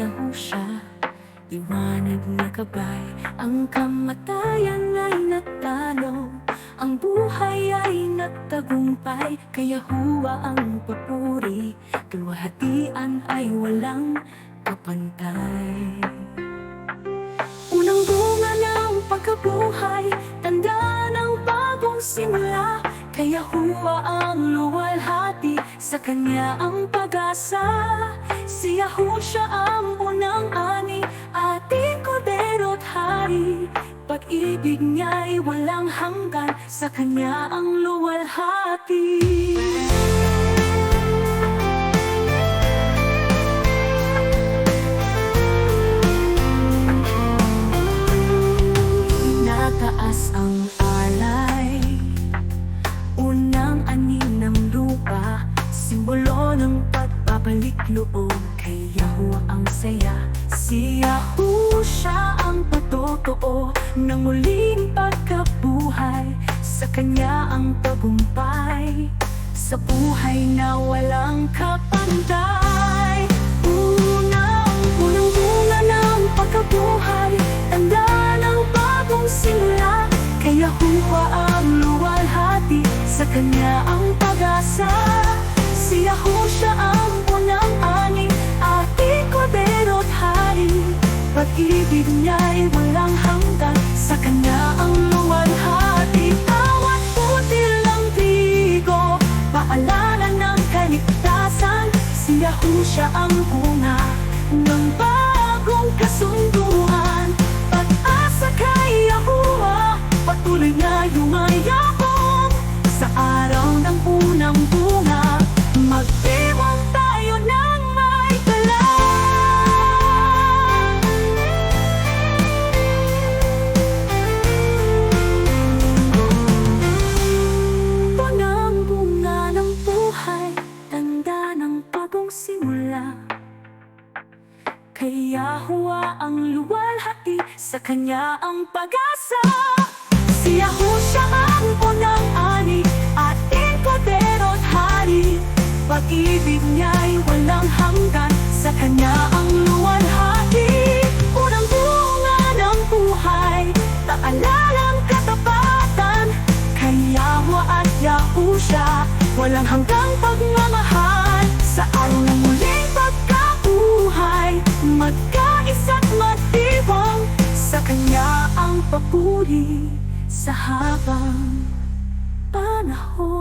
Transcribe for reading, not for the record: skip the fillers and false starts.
Yahusha, liwanag na gabay. Ang kamatayan ay natalo, ang buhay ay nagtagumpay. Kay Yahuwa ang papuri, kalwahatian ay walang kapantay. Unang bunga ng pagkabuhay, tanda ng bagong simula. Kay Yahuwa ang luwalhati, sa Kanya ang pag-asa. Si Yahusha ang unang ani, ating kordero't hari. Pag-ibig niya'y walang hanggan, sa Kanya ang luwalhati. Nataas ang alay, unang ani ng lupa, simbolo ng pagbabalik loob. Kay Yahuwa ang saya, si Yahusha ang patotoo ng muling pagkabuhay. Sa Kanya ang tagumpay, sa buhay na walang kapantay. Unang bunga ng pagkabuhay, tanda ng bagong simula. Kay Yahuwa ang luwalhati, sa Kanya ang pag-asa. Si Yahusha ang unang ani, ating kordero't hari. Pag-ibig niya'y walang hanggan, sa Kanya ang luwalhati. Bawat putil ng trigo, paalaala ng kaligtasan. Si Yahusha ang bunga ng bagong kasunduan. Pag-asa kay Yahuwa, patuloy na yumayabong. Sa araw ng unang bunga, magdiwang tayo ng may dala. Unang bunga ng buhay, tanda ng bagong simula. Kay Yahuwa ang luwalhati, sa Kanya ang pag-asa. Si Yahusha ang unang ani, ating kordero't hari. Pag-ibig niya'y walang hanggan, sa Kanya ang luwalhati. Unang bunga ng buhay, taalalang katapatan. Kay Yahuwa at Yahusha, walang hanggang pagmamahal. Sa araw ng muling pagkabuhay, magkaisa't magdiwang. Sa Kanya ang papuri, sa habang panahon.